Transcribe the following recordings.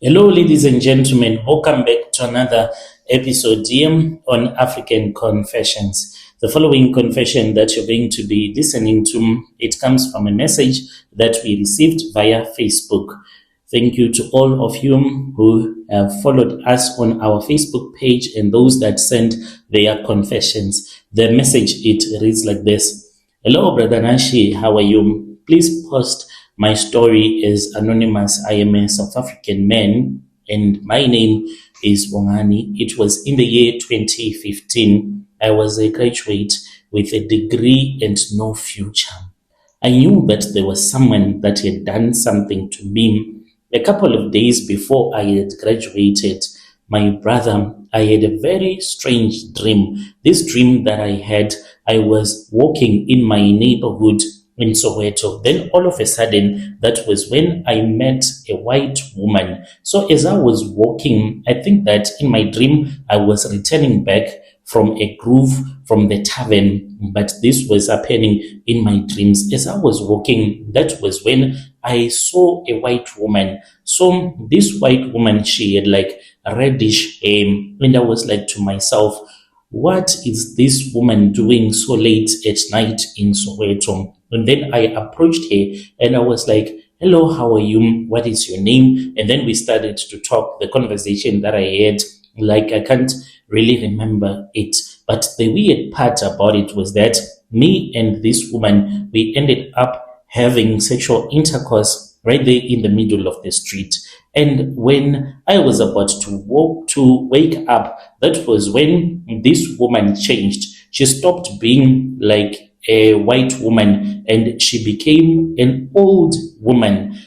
Hello, ladies and gentlemen. Welcome back to another episode here on African Confessions. The following confession that you're going to be listening to, it comes from a message that we received via Facebook. Thank you to all of you who have followed us on our Facebook page and those that sent their confessions. The message, it reads like this. Hello, Brother Nashi. How are you? Please post. My story is anonymous. I am a South African man and my name is Wongani. It was in the year 2015. I was a graduate with a degree and no future. I knew that there was someone that had done something to me. A couple of days before I had graduated, my brother, I had a very strange dream. This dream that I had, I was walking in my neighborhood in Soweto. Then all of a sudden, that was when I met a white woman. So as I was walking, I think that in my dream, I was returning back from a groove from the tavern, but this was happening in my dreams. As I was walking, that was when I saw a white woman. So this white woman, she had like reddish hair, and I was like to myself, what is this woman doing so late at night in Soweto? And then I approached her and I was like, hello, how are you? What is your name? And then we started to talk. The conversation that I had, like I can't really remember it. But the weird part about it was that me and this woman, we ended up having sexual intercourse right there in the middle of the street. And when I was about to wake up, that was when this woman changed. She stopped being like a white woman and she became an old woman.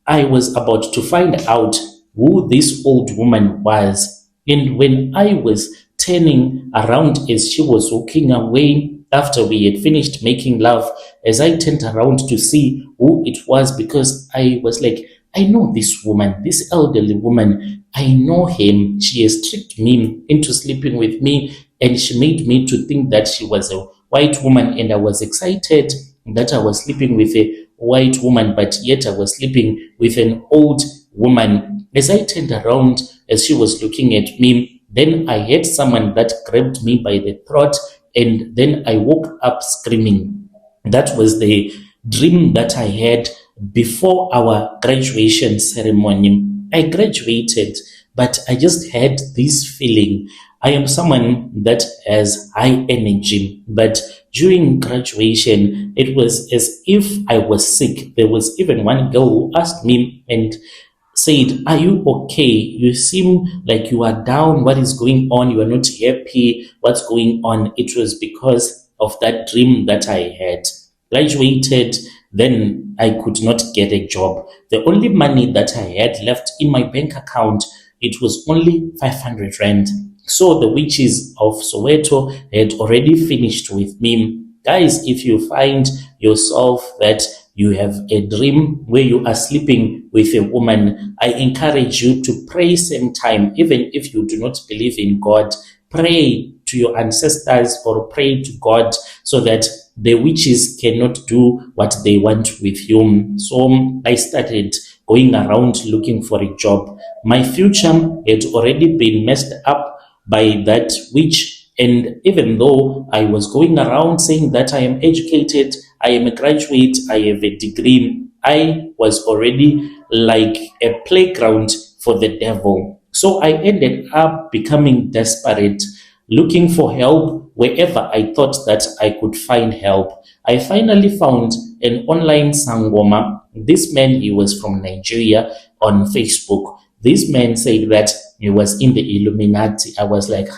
I was about to find out who this old woman was. And when I was turning around as she was walking away after we had finished making love, as I turned around to see who it was, because I was like, I know this woman, this elderly woman. I know him. She has tricked me into sleeping with me and she made me to think that she was a white woman, and I was excited that I was sleeping with a white woman, but yet I was sleeping with an old woman. As I turned around, as she was looking at me, then I heard someone that grabbed me by the throat, and then I woke up screaming. That was the dream that I had before our graduation ceremony. I graduated, but I just had this feeling. I am someone that has high energy, but during graduation, it was as if I was sick. There was even one girl who asked me and said, are you okay? You seem like you are down. What is going on? You are not happy. What's going on? It was because of that dream that I had. Graduated, then I could not get a job. The only money that I had left in my bank account, it was only 500 Rand. So the witches of Soweto had already finished with me. Guys, if you find yourself that you have a dream where you are sleeping with a woman, I encourage you to pray same time. Even if you do not believe in God, pray to your ancestors or pray to God so that the witches cannot do what they want with you. So I started going around looking for a job. My future had already been messed up by that witch. And even though I was going around saying that I am educated, I am a graduate, I have a degree, I was already like a playground for the devil. So I ended up becoming desperate, looking for help wherever I thought that I could find help. I finally found an online Sangoma. This man, he was from Nigeria, on Facebook. This man said that he was in the Illuminati. I was like,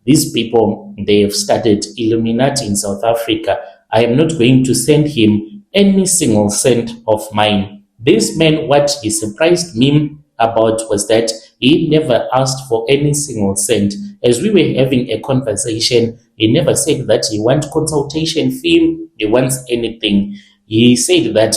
these people, they have started Illuminati in South Africa. I am not going to send him any single cent of mine. This man, what he surprised me about was that he never asked for any single cent. As we were having a conversation, he never said that he wants consultation fee, he wants anything. He said that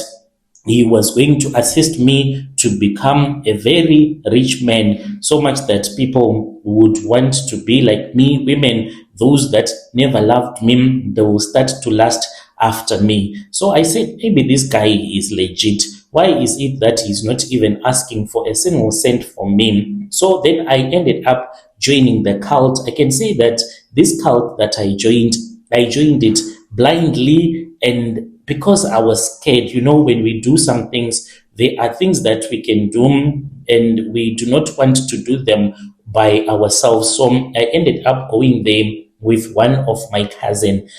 he was going to assist me to become a very rich man, so much that people would want to be like me. Women, those that never loved me, they will start to lust after me. So I said, maybe this guy is legit. Why is it that he's not even asking for a single cent from me? So then I ended up joining the cult. I can say that this cult that I joined it blindly, and because I was scared. When we do some things, there are things that we can do, and we do not want to do them by ourselves. So I ended up going there with one of my cousin.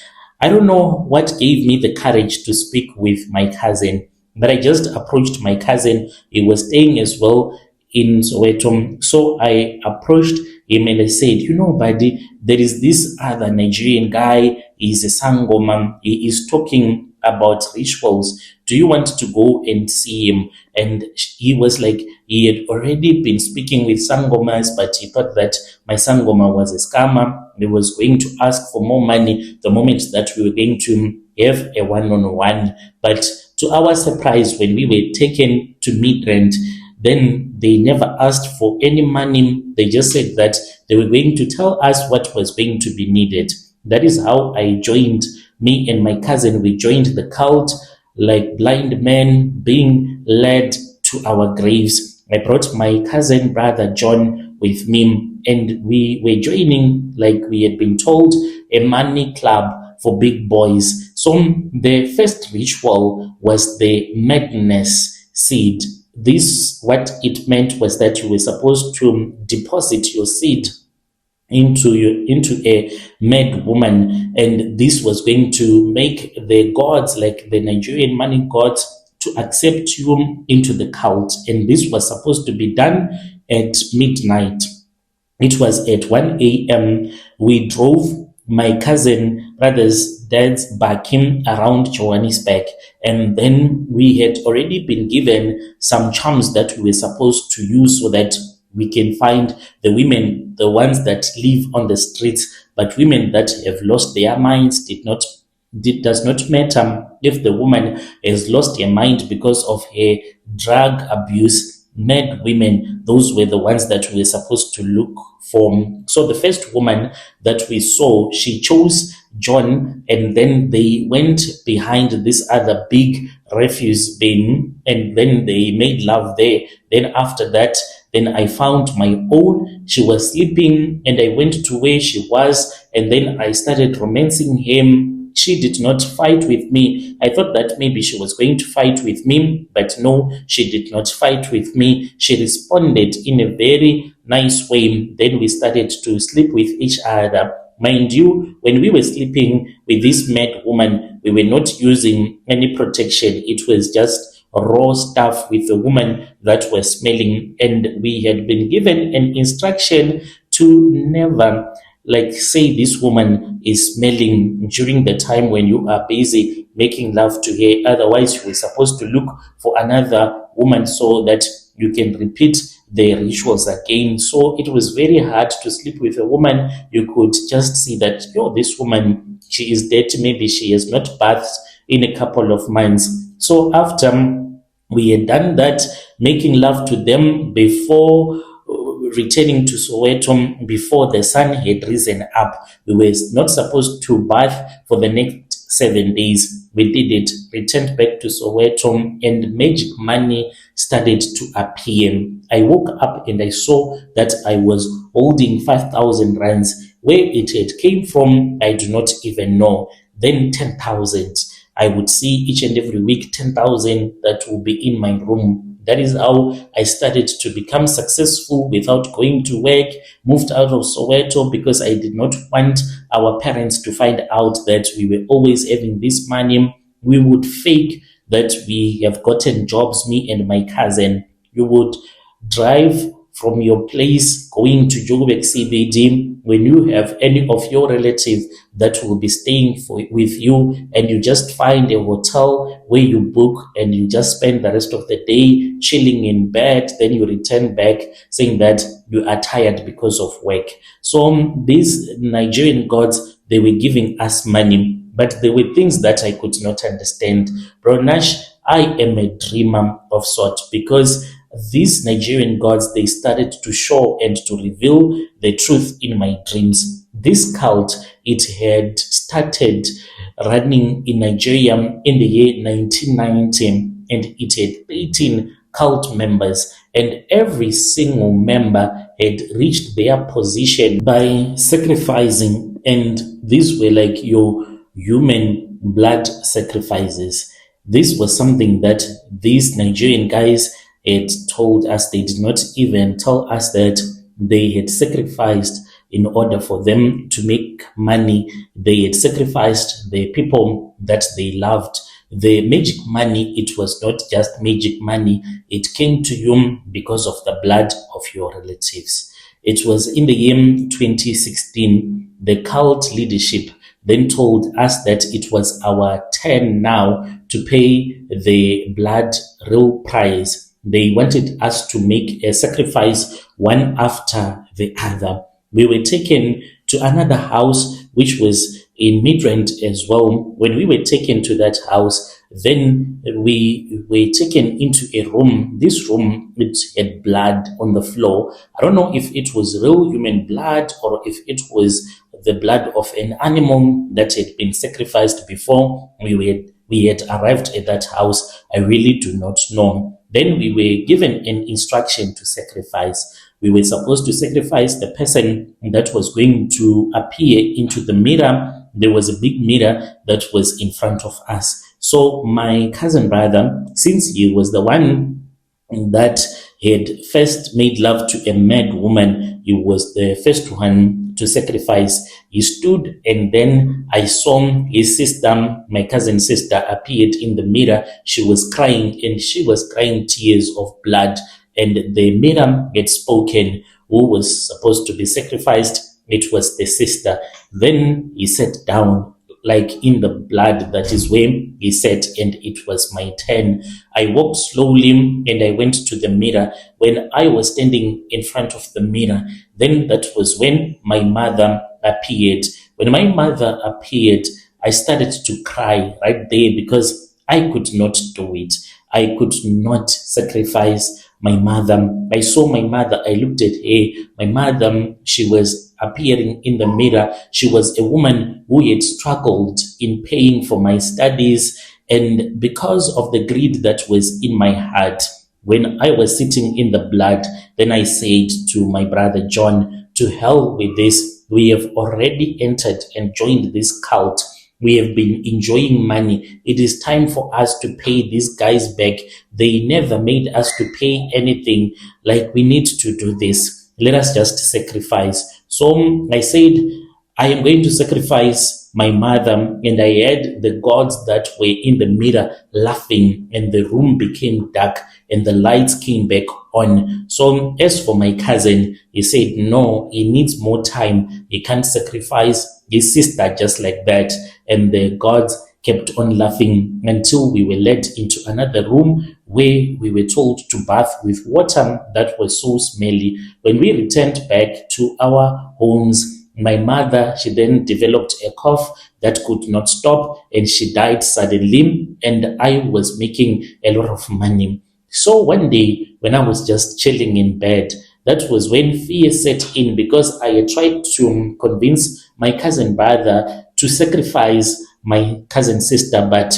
I don't know what gave me the courage to speak with my cousin, but I just approached my cousin. He was staying as well in Soweto. So I approached him and I said, buddy, there is this other Nigerian guy. He's a Sangoma. He is talking about rituals. Do you want to go and see him? And he was like, he had already been speaking with Sangomas, but he thought that my Sangoma was a scammer. He was going to ask for more money the moment that we were going to have a one-on-one. But to our surprise, when we were taken to Midrand, then they never asked for any money. They just said that they were going to tell us what was going to be needed. That is how I joined. Me and my cousin, we joined the cult like blind men being led to our graves. I brought my cousin brother John with me, and we were joining, like we had been told, a money club for big boys. So the first ritual was the madness seed. This, what it meant was that you were supposed to deposit your seed into a mad woman, and this was going to make the gods, like the Nigerian money gods, to accept you into the cult. And this was supposed to be done at midnight. It was at 1 a.m. We drove my cousin brother's dad's back in around Johannesburg, and then we had already been given some charms that we were supposed to use so that we can find the women, the ones that live on the streets, but women that have lost their minds does not matter if the woman has lost her mind because of her drug abuse. Mad women, those were the ones that we were supposed to look for. So the first woman that we saw, she chose John, and then they went behind this other big refuse bin, and then they made love there. Then after that, then I found my own. She was sleeping, and I went to where she was, and then I started romancing him. She did not fight with me. I thought that maybe she was going to fight with me, but no, she did not fight with me. She responded in a very nice way. Then we started to sleep with each other. Mind you, when we were sleeping with this mad woman, we were not using any protection. It was just raw stuff with the woman that was smelling, and we had been given an instruction to never say this woman is smelling during the time when you are busy making love to her. Otherwise, you were supposed to look for another woman so that you can repeat the rituals again. So it was very hard to sleep with a woman. You could just see that, this woman, she is dead. Maybe she has not bathed in a couple of months. So after we had done that, making love to them before returning to Soweto, before the sun had risen up. We were not supposed to bath for the next 7 days. We did it, returned back to Soweto, and magic money started to appear. I woke up and I saw that I was holding 5,000 rands. Where it had came from, I do not even know. Then 10,000. I would see each and every week 10,000 that will be in my room. That is how I started to become successful without going to work. Moved out of Soweto because I did not want our parents to find out that we were always having this money. We would fake that we have gotten jobs, me and my cousin. You would drive from your place going to Joburg CBD when you have any of your relatives that will be staying with you, and you just find a hotel where you book and you just spend the rest of the day chilling in bed. Then you return back saying that you are tired because of work. So these Nigerian gods, they were giving us money, but there were things that I could not understand. Bro Nash, I am a dreamer of sort, because these Nigerian gods, they started to show and to reveal the truth in my dreams. This cult, it had started running in Nigeria in the year 1990, and it had 13 cult members, and every single member had reached their position by sacrificing, and these were like your human blood sacrifices. This was something that these Nigerian guys had told us. They did not even tell us that they had sacrificed in order for them to make money. They had sacrificed the people that they loved. The magic money, it was not just magic money. It came to you because of the blood of your relatives. It was in the year 2016, the cult leadership then told us that it was our turn now to pay the blood real price. They wanted us to make a sacrifice one after the other. We were taken to another house, which was in Midrand as well. When we were taken to that house, then we were taken into a room. This room, it had blood on the floor. I don't know if it was real human blood or if it was the blood of an animal that had been sacrificed before we had arrived at that house. I really do not know. Then we were given an instruction to sacrifice. We were supposed to sacrifice the person that was going to appear into the mirror. There was a big mirror that was in front of us. So my cousin brother, since he was the one that had first made love to a mad woman, he was the first one to sacrifice. He stood, and then I saw his sister, my cousin's sister, appeared in the mirror. She was crying, and she was crying tears of blood. And the mirror had spoken. Who was supposed to be sacrificed? It was the sister. Then he sat down, like in the blood. That is where he sat, and it was my turn. I walked slowly, and I went to the mirror. When I was standing in front of the mirror, then that was when my mother appeared. When my mother appeared, I started to cry right there because I could not do it. I could not sacrifice my mother. I saw my mother. I looked at her. My mother, she was appearing in the mirror. She was a woman who had struggled in paying for my studies. And because of the greed that was in my heart, when I was sitting in the blood, then I said to my brother John, to hell with this. We have already entered and joined this cult. We have been enjoying money. It is time for us to pay these guys back. They never made us to pay anything. Like, we need to do this. Let us just sacrifice. So I said, I am going to sacrifice my mother. And I had the gods that were in the mirror laughing, and the room became dark and the lights came back on. So as for my cousin, he said, no, he needs more time. He can't sacrifice his sister just like that. And the gods kept on laughing until we were led into another room where we were told to bath with water that was so smelly. When we returned back to our homes, my mother, she then developed a cough that could not stop, and she died suddenly, and I was making a lot of money. So one day, when I was just chilling in bed, that was when fear set in, because I had tried to convince my cousin brother to sacrifice my cousin sister, but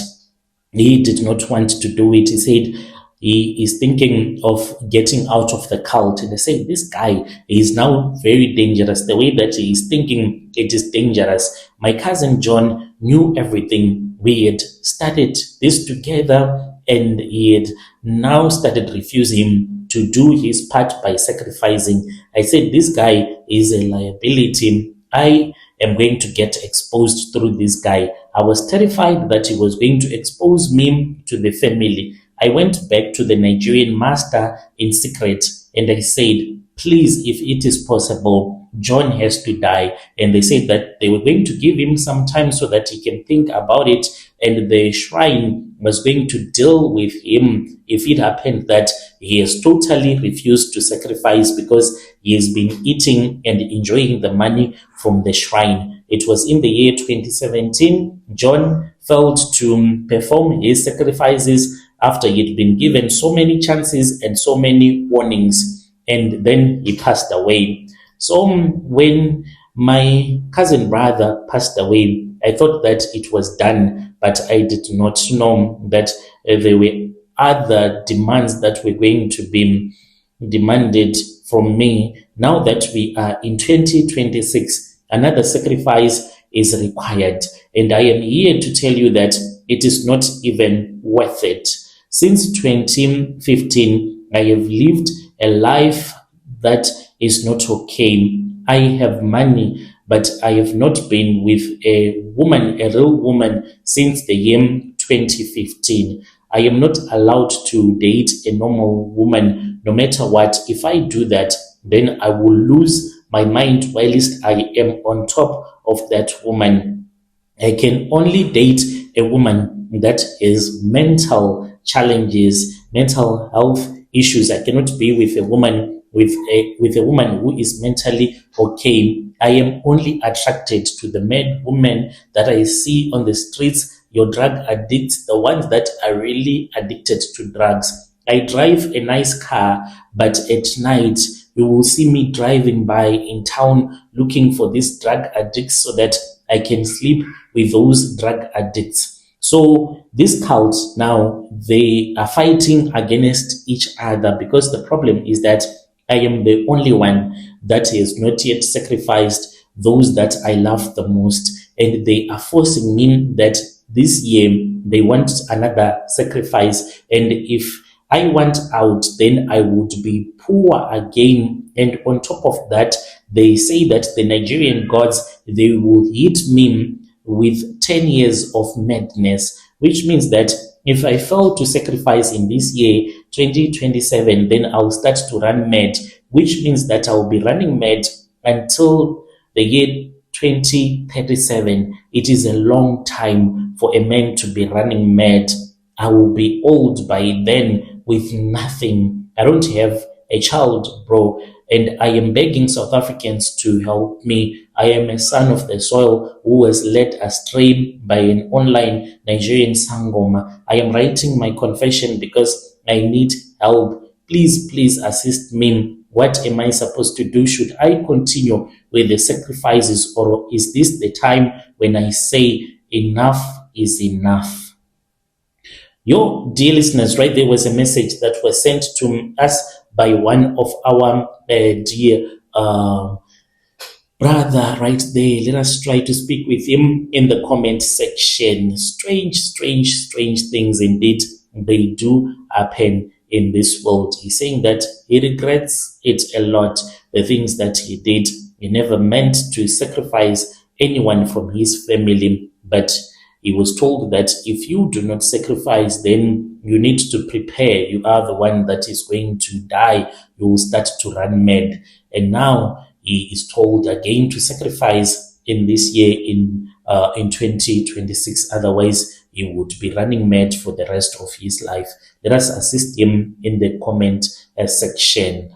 he did not want to do it. He said he is thinking of getting out of the cult. And I said, this guy is now very dangerous. The way that he is thinking, it is dangerous. My cousin John knew everything. We had started this together, and he had now started refusing to do his part by sacrificing. I said, this guy is a liability. I am going to get exposed through this guy. I was terrified that he was going to expose me to the family. I went back to the Nigerian master in secret, and I said, please, if it is possible, John has to die. And they said that they were going to give him some time so that he can think about it, and the shrine was going to deal with him if it happened that he has totally refused to sacrifice because he has been eating and enjoying the money from the shrine. It was in the year 2017, John failed to perform his sacrifices after he had been given so many chances and so many warnings, and then he passed away. So when my cousin brother passed away, I thought that it was done, but I did not know that there were other demands that were going to be demanded from me. Now that we are in 2026, another sacrifice is required. And I am here to tell you that it is not even worth it. Since 2015, I have lived a life that is not okay. I have money, but I have not been with a woman, a real woman, since the year 2015. I am not allowed to date a normal woman no matter what. If I do that, then I will lose my mind whilst I am on top of that woman. I can only date a woman that has mental challenges, mental health issues. I cannot be with a woman with a woman who is mentally okay. I am only attracted to the mad women that I see on the streets, your drug addicts, the ones that are really addicted to drugs. I drive a nice car, but at night you will see me driving by in town looking for these drug addicts so that I can sleep with those drug addicts. So these cults now, they are fighting against each other because the problem is that I am the only one that has not yet sacrificed those that I love the most. And they are forcing me that this year they want another sacrifice. And if I want out, then I would be poor again. And on top of that, they say that the Nigerian gods, they will hit me with 10 years of madness, which means that if I fail to sacrifice in this year, 2027, then I'll start to run mad, which means that I'll be running mad until the year 2037. It is a long time for a man to be running mad. I will be old by then with nothing. I don't have a child, bro. And I am begging South Africans to help me. I am a son of the soil who was led astray by an online Nigerian Sangoma. I am writing my confession because I need help. Please, please assist me. What am I supposed to do? Should I continue with the sacrifices, or is this the time when I say enough is enough? Your dear listeners, right, there was a message that was sent to us by one of our dear brother right there. Let us try to speak with him in the comment section. Strange things indeed, they do happen in this world. He's saying that he regrets it a lot, the things that he did. He never meant to sacrifice anyone from his family, but he was told that if you do not sacrifice, then you need to prepare. You are the one that is going to die. You will start to run mad. And now he is told again to sacrifice in this year, in 2026. Otherwise, he would be running mad for the rest of his life. Let us assist him in the comment section.